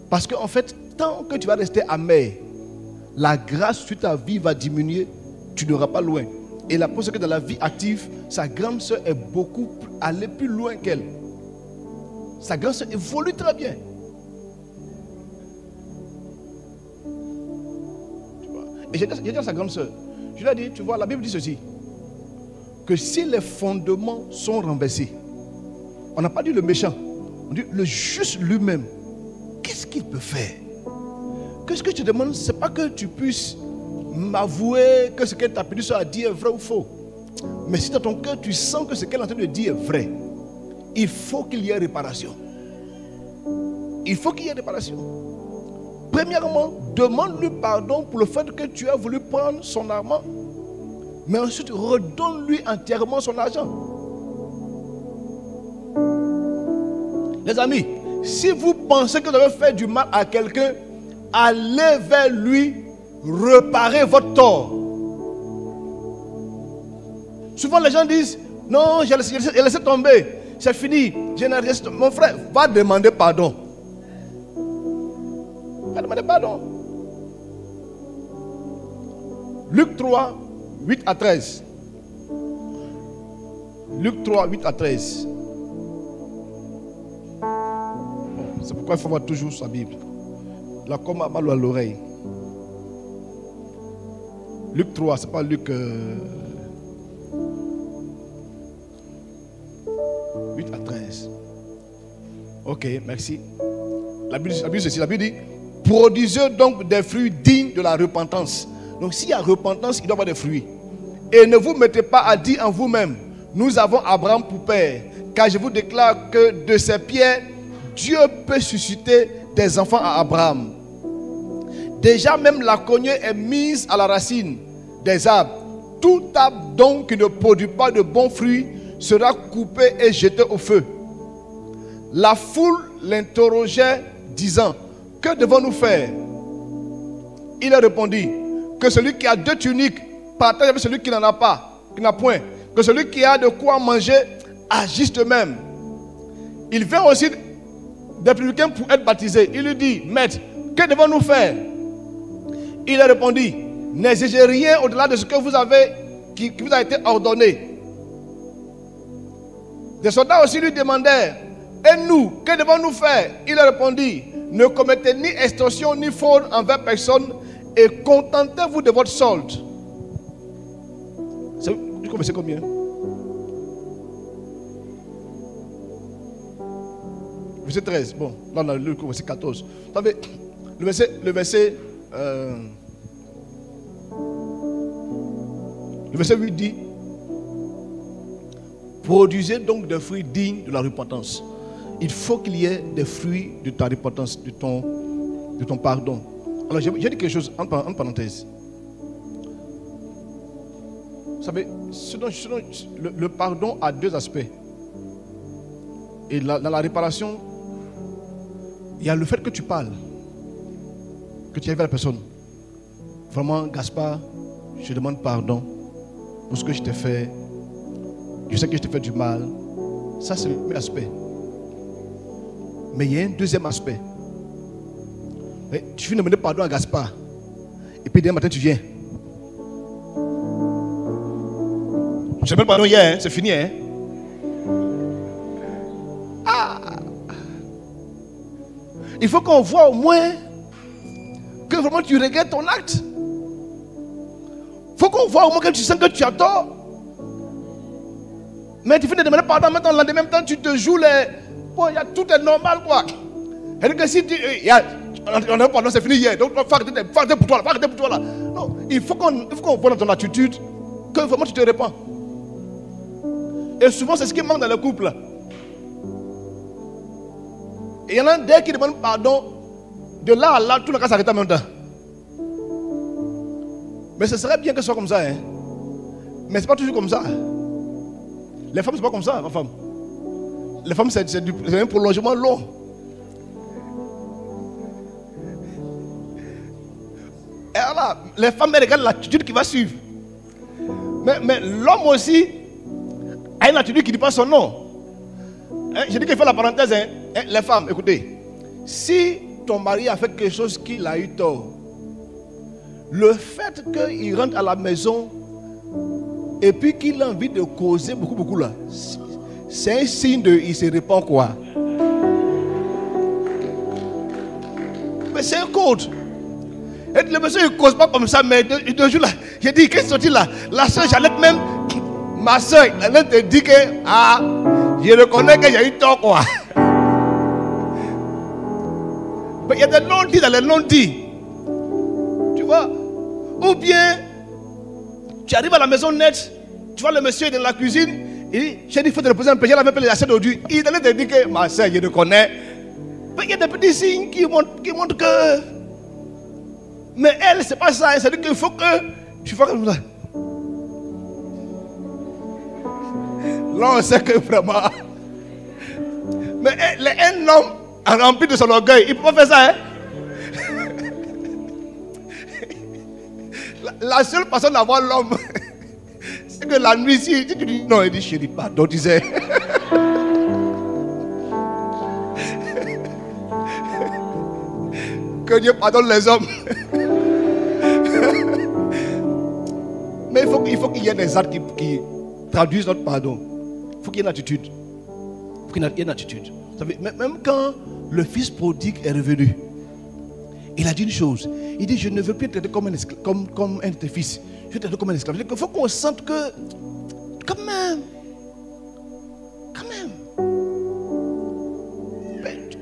Parce qu'en fait, tant que tu vas rester amer, la grâce sur ta vie va diminuer, tu n'auras pas loin. Et la preuve c'est que dans la vie active, sa grande soeur est beaucoup allée plus loin qu'elle. Sa grande soeur évolue très bien. Tu vois? Et j'ai dit à sa grande soeur, je lui ai dit: tu vois, la Bible dit ceci, que si les fondements sont renversés, on n'a pas dit le méchant, on dit le juste lui-même, qu'est-ce qu'il peut faire? Que ce que je te demande, ce n'est pas que tu puisses m'avouer que ce que ta petite soeur a dit est vrai ou faux. Mais si dans ton cœur tu sens que ce qu'elle est en train de dire est vrai, il faut qu'il y ait réparation. Il faut qu'il y ait réparation. Premièrement, demande-lui pardon pour le fait que tu as voulu prendre son argent. Mais ensuite, redonne-lui entièrement son argent. Les amis, si vous pensez que vous avez fait du mal à quelqu'un, allez vers lui, réparez votre tort. Souvent les gens disent: non, j'ai laissé tomber, c'est fini, mon frère, va demander pardon. Va demander pardon. Luc 3, 8 à 13. Luc 3, 8 à 13. C'est pourquoi il faut voir toujours sa Bible. La com a mal à l'oreille. Luc 3, c'est pas Luc 8 à 13. Ok, merci. La Bible dit, produisez donc des fruits dignes de la repentance. Donc s'il y a repentance, il doit y avoir des fruits. Et ne vous mettez pas à dire en vous-même, nous avons Abraham pour père. Car je vous déclare que de ces pierres, Dieu peut susciter des enfants à Abraham. Déjà même la cognée est mise à la racine des arbres. Tout arbre donc qui ne produit pas de bons fruits sera coupé et jeté au feu. La foule l'interrogeait, disant, que devons-nous faire? Il a répondu, que celui qui a 2 tuniques partage avec celui qui n'en a pas, qui n'a point. Que celui qui a de quoi manger agisse de même. Il vint aussi des publicains pour être baptisés. Il lui dit, maître, que devons-nous faire? Il a répondu, n'exigez rien au-delà de ce que vous avez, qui vous a été ordonné. Des soldats aussi lui demandèrent, et nous, que devons-nous faire? Il a répondu, ne commettez ni extorsion ni fraude envers personne et contentez-vous de votre solde. Vous connaissez combien? Verset 13. Bon, là on a lu le verset 14. Vous savez, le verset 8 dit, produisez donc des fruits dignes de la repentance. Il faut qu'il y ait des fruits de ta repentance, de ton pardon. Alors j'ai dit quelque chose en parenthèse. Vous savez, le pardon a 2 aspects. Et dans la réparation, il y a le fait que tu parles, que tu arrives à la personne. Vraiment, Gaspard, je demande pardon pour ce que je t'ai fait. Je sais que je t'ai fait du mal. Ça, c'est le premier aspect. Mais il y a un deuxième aspect. Tu viens demander pardon à Gaspard. Et puis demain matin, tu viens. Je demande pardon hier, c'est fini. Hein? Il faut qu'on voit au moins que vraiment tu regrettes ton acte. Il faut qu'on voit au moins que tu sens que tu as tort. Mais tu finis de demander pardon, maintenant, en même temps, tu te joues les... Bon, tout est normal, quoi. C'est-à-dire que si tu... On a pardon, c'est fini hier. Donc, faut arrêter pour toi, là. Non, il faut qu'on voit dans ton attitude que vraiment tu te répands. Et souvent, c'est ce qui manque dans le couple. Et il y en a des qui demandent pardon. De là à là, tout le cas s'arrête en même temps. Mais ce serait bien que ce soit comme ça. Hein? Mais ce n'est pas toujours comme ça. Les femmes, ce n'est pas comme ça, ma femme. Les femmes, c'est un prolongement long. Et voilà, les femmes, elles regardent l'attitude qui va suivre. Mais l'homme aussi a une attitude qui ne dit pas son nom. Je dis qu'il fait la parenthèse. Hein? Les femmes, écoutez. Si ton mari a fait quelque chose qu'il a eu tort, le fait qu'il rentre à la maison et puis qu'il a envie de causer beaucoup là, c'est un signe il se répand quoi. Mais c'est un code. Et le monsieur il ne cause pas comme ça, mais deux jours là, j'ai dit, qu'est-ce que c'est là? La soeur Jeannette même, ma soeur, elle te dit que, je reconnais que j'ai eu tort quoi. Mais il y a des non-dits dans les non-dits. Tu vois? Ou bien, tu arrives à la maison nette, tu vois le monsieur dans la cuisine, il dit, j'ai dit, il faut te reposer un peu, j'ai la même assez d'aujourd'hui. Il te dit que, ma soeur, je reconnais. Mais il y a des petits signes qui montrent que... Mais elle, c'est pas ça, c'est-à-dire qu'il faut que tu fasses comme ça. Là, on sait que vraiment... Mais un homme rempli de son orgueil, il peut pas faire ça, hein? La seule façon d'avoir l'homme, c'est que la nuit, si tu dis non, il dit chérie, pardon, tu sais. Que Dieu pardonne les hommes. Mais il faut qu'il y ait des actes qui traduisent notre pardon. Il faut qu'il y ait une attitude. Il faut qu'il y ait une attitude. Vous savez, même quand le fils prodigue est revenu, Il a dit une chose. Il dit, je ne veux plus te traiter comme un de tes fils. Je veux te traiter comme un esclave. Il faut qu'on sente que, quand même,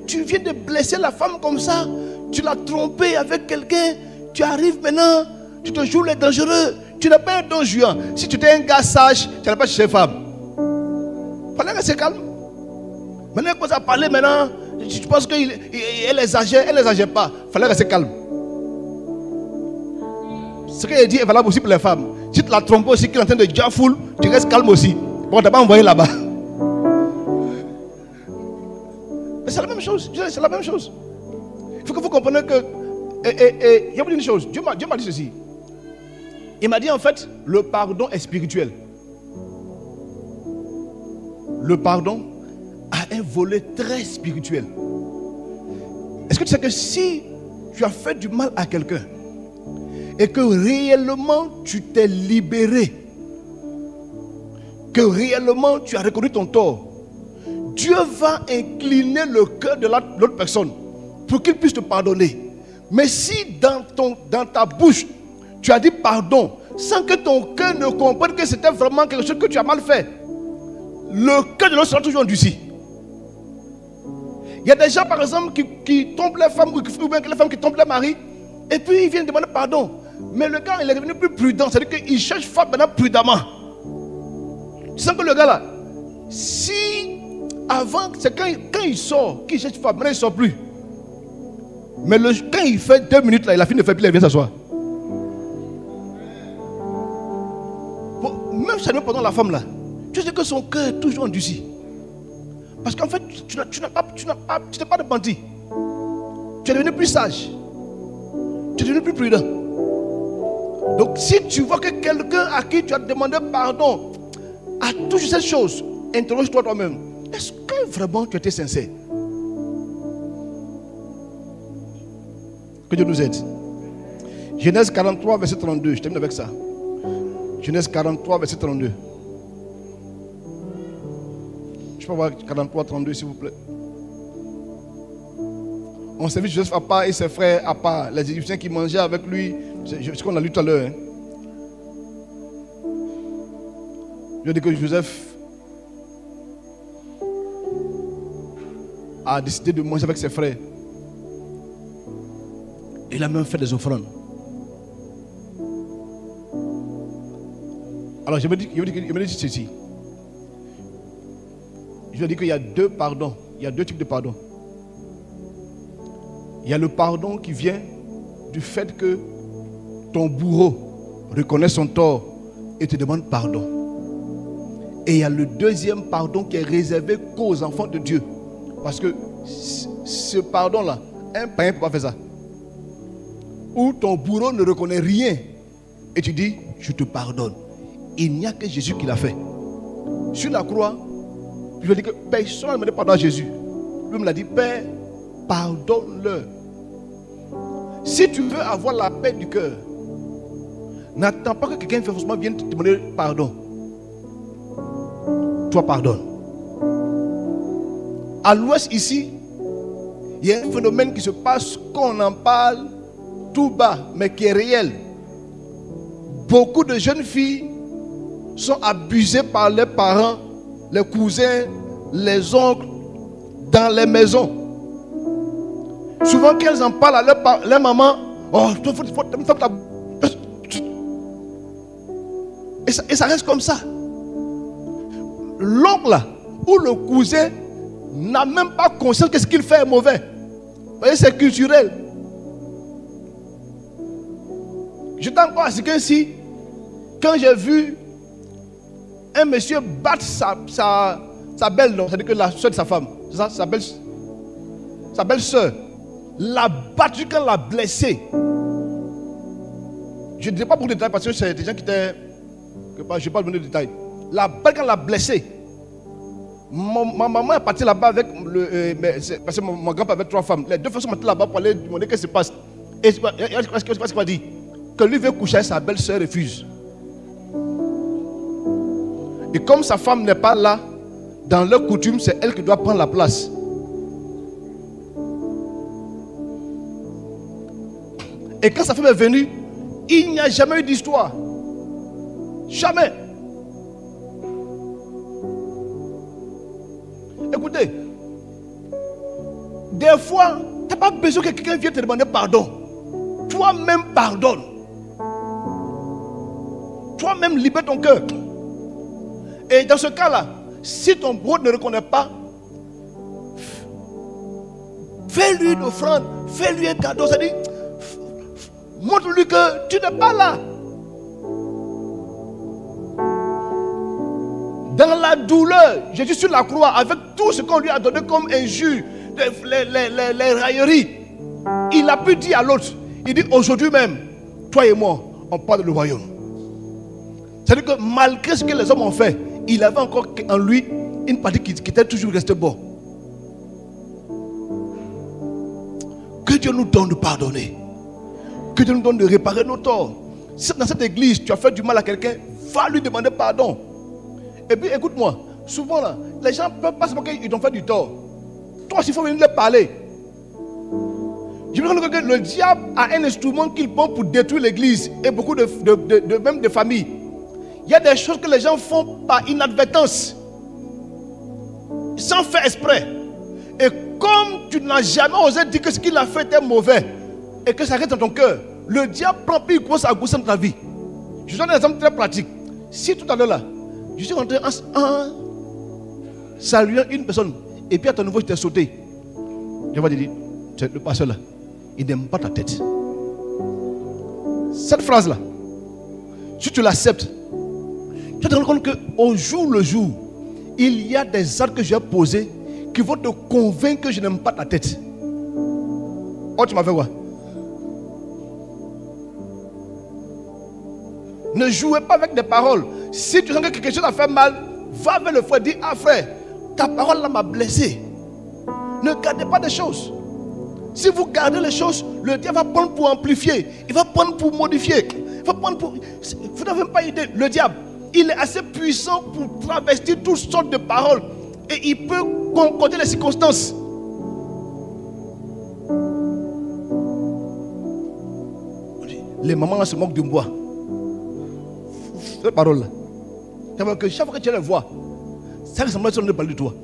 tu viens de blesser la femme comme ça. Tu l'as trompée avec quelqu'un. Tu arrives maintenant, tu te joues les dangereux. Tu n'es pas un don juan. Si tu étais un gars sage, tu n'allais pas chercher femme. Fallait rester calme. Maintenant, il commence à parler maintenant. Tu penses qu'elle exagère, elle n'exagère pas. Il fallait rester calme. Ce qu'elle dit est valable aussi pour les femmes. Si tu la trompes aussi, qu'il est en train de dire full, tu restes calme aussi. Bon, tu n'as pas envoyé là-bas. Mais c'est la même chose. C'est la même chose. Il faut que vous compreniez que. Il y a une chose. Dieu m'a dit ceci. Il m'a dit en fait, le pardon est spirituel. Le pardon a un volet très spirituel. Est-ce que tu sais que si tu as fait du mal à quelqu'un et que réellement tu t'es libéré, que réellement tu as reconnu ton tort, Dieu va incliner le cœur de l'autre personne pour qu'il puisse te pardonner. Mais si dans ta bouche tu as dit pardon sans que ton cœur ne comprenne que c'était vraiment quelque chose que tu as mal fait, le cœur de l'autre sera toujours endurci. Il y a des gens par exemple qui trompent les femmes ou bien les femmes qui trompent les maris et puis ils viennent demander pardon. Mais le gars il est devenu plus prudent, c'est-à-dire qu'il cherche femme maintenant prudemment. Tu sens que le gars là, si avant, c'est quand il sort, qu'il cherche femme, maintenant il ne sort plus. Mais quand il fait 2 minutes là, il a fini de faire, puis il vient s'asseoir. Bon, même si pendant la femme là, tu sais que son cœur est toujours endurci. Parce qu'en fait, tu n'es pas de bandit. Tu es devenu plus sage. Tu es devenu plus prudent. Donc si tu vois que quelqu'un à qui tu as demandé pardon a toujours cette chose, interroge-toi toi-même. Est-ce que vraiment tu étais sincère? Que Dieu nous aide. Genèse 43, verset 32. Je termine avec ça. Genèse 43, verset 32. Je peux avoir 43, 32 s'il vous plaît. On servit Joseph à part et ses frères à part. Les Égyptiens qui mangeaient avec lui. C'est ce qu'on a lu tout à l'heure. Hein. Je dis que Joseph a décidé de manger avec ses frères. Il a même fait des offrandes. Alors je me dis ceci. Je lui ai dit qu'il y a 2 pardons. Il y a 2 types de pardon. Il y a le pardon qui vient du fait que ton bourreau reconnaît son tort et te demande pardon. Et il y a le deuxième pardon qui est réservé qu'aux enfants de Dieu. Parce que ce pardon-là, un païen ne peut pas faire ça. Où ton bourreau ne reconnaît rien et tu dis, je te pardonne. Il n'y a que Jésus qui l'a fait. Sur la croix, je lui ai dit que personne n'a demandé pardon à Jésus. Lui me l'a dit, Père, pardonne-leur. Si tu veux avoir la paix du cœur, n'attends pas que quelqu'un forcément vienne te demander pardon. Toi, pardonne. À l'ouest ici, il y a un phénomène qui se passe, qu'on en parle tout bas, mais qui est réel. Beaucoup de jeunes filles sont abusées par leurs parents, les cousins, les oncles, dans les maisons. Souvent, qu'elles en parlent à leur maman, oh, et ça reste comme ça. L'oncle ou le cousin n'a même pas conscience que ce qu'il fait est mauvais. Vous voyez, c'est culturel. J'étais encore assis ici quand j'ai vu un monsieur battre sa belle-sœur, c'est-à-dire que la soeur de sa femme, c'est ça, sa belle-sœur, l'a battue quand l'a blessée. Je ne dirai pas beaucoup de détails parce que c'est des gens qui étaient. Je ne vais pas donner de détails. La balle quand l'a blessée. Ma maman est partie là-bas avec parce que mon grand-père avait 3 femmes. Les 2 femmes sont parties là-bas pour aller demander qu'est-ce qui se passe. Et qu'est-ce qu'il m'a dit? Que lui veut coucher avec sa belle-sœur, refuse. Et comme sa femme n'est pas là, dans leur coutume, c'est elle qui doit prendre la place. Et quand sa femme est venue, il n'y a jamais eu d'histoire. Jamais. Écoutez, des fois, tu n'as pas besoin que quelqu'un vienne te demander pardon. Toi-même pardonne. Toi-même libère ton cœur. Et dans ce cas-là, si ton brode ne reconnaît pas, fais-lui une offrande, fais-lui un cadeau. C'est-à-dire, montre-lui que tu n'es pas là. Dans la douleur, Jésus sur la croix, avec tout ce qu'on lui a donné comme injure, les railleries, il a pu dire à l'autre, il dit aujourd'hui même, toi et moi, on parle du royaume. C'est-à-dire que malgré ce que les hommes ont fait, il avait encore en lui une partie qui était toujours restée bon. Que Dieu nous donne de pardonner. Que Dieu nous donne de réparer nos torts. Si dans cette église, tu as fait du mal à quelqu'un, va lui demander pardon. Et puis écoute-moi, souvent là, les gens peuvent pas savoir qu'ils t'ont fait du tort. Toi aussi, il faut venir leur parler. Je me rends compte que le diable a un instrument qu'il prend pour détruire l'église et beaucoup même de familles. Il y a des choses que les gens font par inadvertance, sans faire exprès. Et comme tu n'as jamais osé dire que ce qu'il a fait était mauvais et que ça reste dans ton cœur, le diable prend puis il commence à goûter dans ta vie. Je donne un exemple très pratique. Si tout à l'heure là, je suis rentré en saluant une personne et puis à ton niveau je t'ai sauté, je vais te dire, le pasteur là, il n'aime pas ta tête. Cette phrase là, si tu l'acceptes, tu te rends compte qu'au jour le jour, il y a des actes que j'ai posés qui vont te convaincre que je n'aime pas ta tête. Oh, tu m'as fait quoi? Ne jouez pas avec des paroles. Si tu sens que quelque chose a fait mal, va vers le frère, dis, ah frère, ta parole là m'a blessé. Ne gardez pas des choses. Si vous gardez les choses, le diable va prendre pour amplifier, il va prendre pour modifier, il va prendre pour... Vous n'avez pas idée, le diable, il est assez puissant pour travestir toutes sortes de paroles et il peut concorder les circonstances. Les mamans là se moquent de moi. Cette parole là, c'est que chaque fois que tu les vois, ça ressemble à ce qu'on ne parle de toi.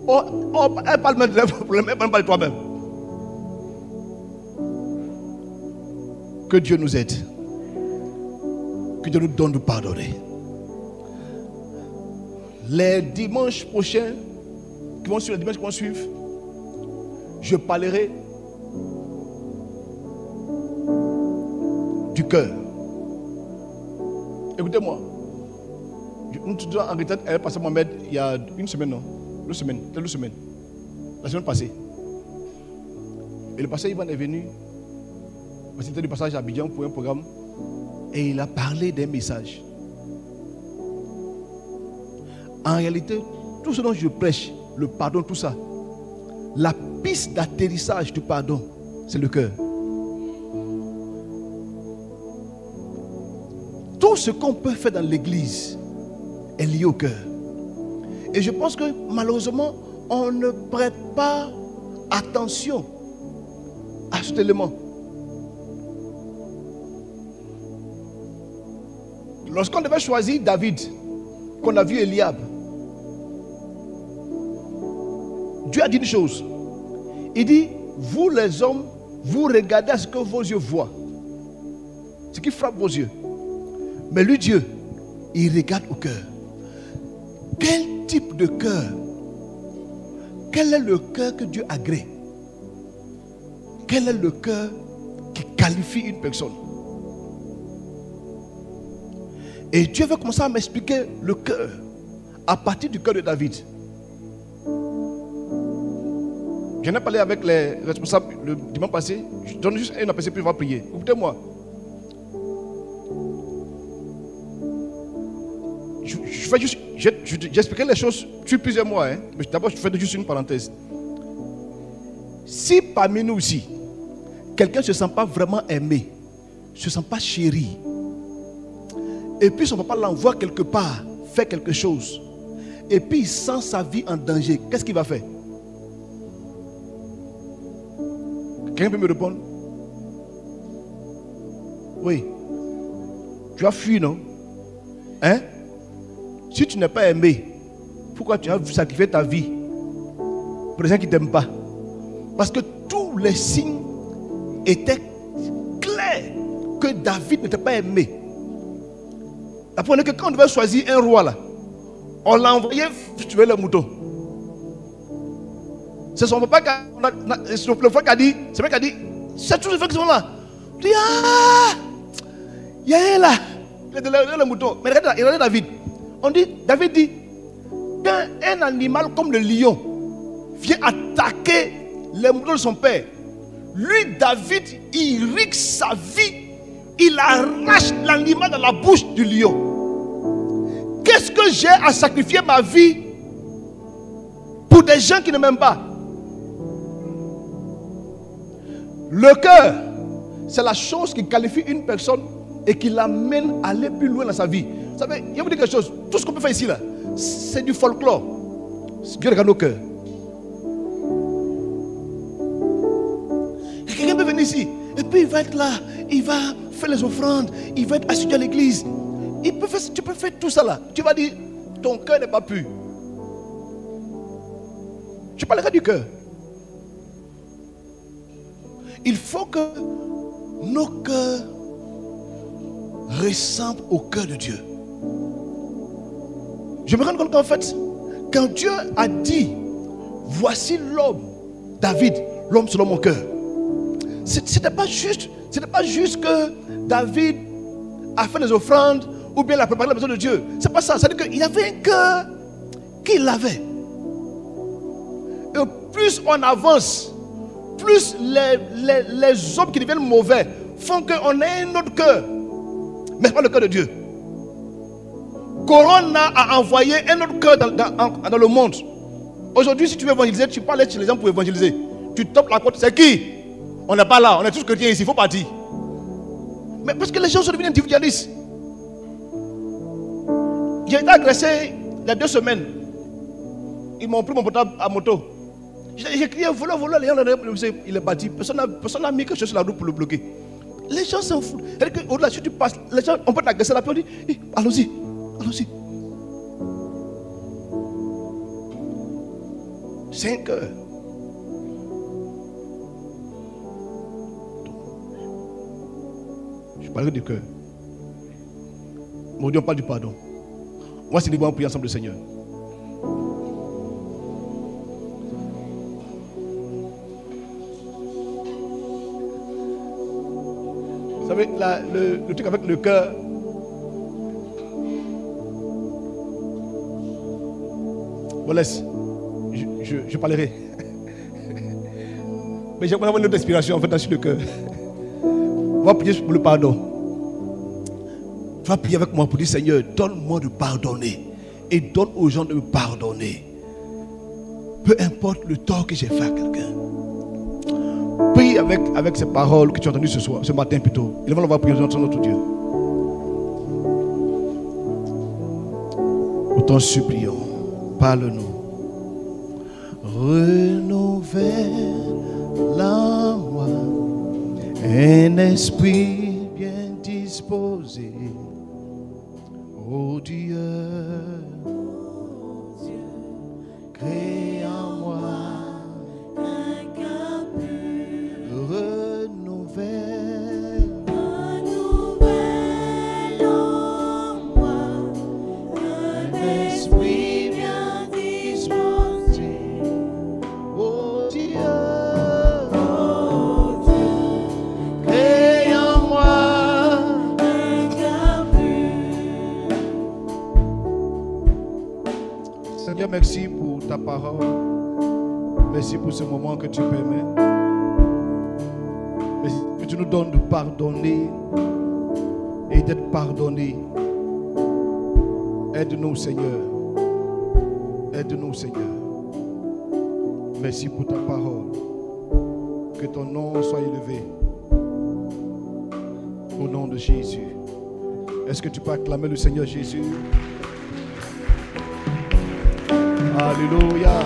Oh, elle parle même de problème, elle parle de toi-même. Que Dieu nous aide. Que Dieu nous donne de pardonner. Les dimanches prochains, qui vont suivre, les dimanches qui vont suivre, je parlerai du cœur. Écoutez-moi. Nous sommes en retraite, elle est passée à Mohamed il y a une semaine, non? 2 semaines, 2 semaines. La semaine passée. Et le pasteur Ivan est venu. C'était du passage à Abidjan pour un programme. Et il a parlé d'un message. En réalité, tout ce dont je prêche, le pardon, tout ça, la piste d'atterrissage du pardon, c'est le cœur. Tout ce qu'on peut faire dans l'église est lié au cœur. Et je pense que malheureusement, on ne prête pas attention à cet élément. Lorsqu'on devait choisir David, qu'on a vu Eliab, Dieu a dit une chose. Il dit, vous les hommes, vous regardez à ce que vos yeux voient. Ce qui frappe vos yeux. Mais lui, Dieu, il regarde au cœur. Quel type de cœur? Quel est le cœur que Dieu agrée? Quel est le cœur qui qualifie une personne? Et Dieu veut commencer à m'expliquer le cœur à partir du cœur de David. J'en ai parlé avec les responsables le dimanche passé. Je donne juste un aperçu puis on va prier. Écoutez-moi. J'expliquerai les choses sur plusieurs mois. Mais d'abord, je fais juste une parenthèse. Si parmi nous aussi, quelqu'un ne se sent pas vraiment aimé, ne se sent pas chéri, et puis son papa l'envoie quelque part, faire quelque chose, et puis il sent sa vie en danger, qu'est-ce qu'il va faire? Quelqu'un peut me répondre? Oui. Tu as fui, non? Hein? Si tu n'es pas aimé, pourquoi tu as sacrifié ta vie pour les gens qui ne t'aiment pas? Parce que tous les signes étaient clairs que David n'était pas aimé. Apprenez que quand on devait choisir un roi là, on l'a envoyé tuer le mouton. C'est son papa qui a dit, c'est vrai qui a dit, c'est tous les gens qui sont là. Il dit, ah, il y a un là, le mouton. Mais regardez David. On dit, David dit, quand un animal comme le lion vient attaquer les moutons de son père, lui, David, il risque sa vie, il arrache l'animal dans la bouche du lion. Qu'est-ce que j'ai à sacrifier ma vie pour des gens qui ne m'aiment pas? Le cœur, c'est la chose qui qualifie une personne et qui l'amène à aller plus loin dans sa vie. Vous savez, il y a vous dire quelque chose. Tout ce qu'on peut faire ici, là, c'est du folklore. Dieu regarde nos cœurs. Quelqu'un peut venir ici, et puis il va être là, il va faire les offrandes, il va être assidu à l'église. Tu peux faire tout ça là. Tu vas dire, ton cœur n'est pas pur. Je parlerai du cœur. Il faut que nos cœurs ressemblent au cœur de Dieu. Je me rends compte qu'en fait, quand Dieu a dit, voici l'homme, David, l'homme selon mon cœur. C'était pas juste que David a fait des offrandes ou bien il a préparé la maison de Dieu. C'est pas ça. C'est-à-dire qu'il y avait un cœur qu'il avait. Et plus on avance, plus les hommes qui deviennent mauvais font qu'on ait un autre cœur. Mais ce n'est pas le cœur de Dieu. Corona a envoyé un autre cœur dans le monde. Aujourd'hui, si tu veux évangéliser, tu parles chez les gens pour évangéliser. Tu topes la porte, c'est qui? On n'est pas là, on est tous chrétiens ici, il faut partir. Mais parce que les gens sont devenus individualistes. J'ai été agressé il y a 2 semaines. Ils m'ont pris mon portable à moto. J'ai crié voleur, les gens, il est parti. Personne n'a mis quelque chose sur la route pour le bloquer. Les gens s'en foutent. Au-delà, si tu passes, les gens, on peut t'agresser là, puis on dit, allons-y, allons-y. C'est un cœur. Je parlerai du cœur. Mon Dieu, on parle du pardon. Moi, c'est libre, on prie ensemble le Seigneur. Vous savez, le truc avec le cœur. Bon, laisse. Je parlerai. Mais j'aimerais avoir une autre inspiration en fait sur le cœur. On va prier pour le pardon. Tu vas prier avec moi pour dire, Seigneur, donne-moi de pardonner. Et donne aux gens de me pardonner. Peu importe le tort que j'ai fait à quelqu'un. Prie avec ces paroles que tu as entendues ce matin plutôt. Et on va prier sur notre Dieu. Nous t'en supplions. Parle-nous. Renouvelle la moi un esprit bien disposé. Oh Dieu, crée en moi un cœur pur. Renouvelle en moi un esprit bien disposé. Oh Dieu, crée en moi un cœur pur. Seigneur, merci pour ta parole. Merci pour ce moment que tu permets. Merci que tu nous donnes de pardonner et d'être pardonné. Aide-nous, Seigneur. Aide-nous, Seigneur. Merci pour ta parole. Que ton nom soit élevé. Au nom de Jésus. Est-ce que tu peux acclamer le Seigneur Jésus? Alléluia.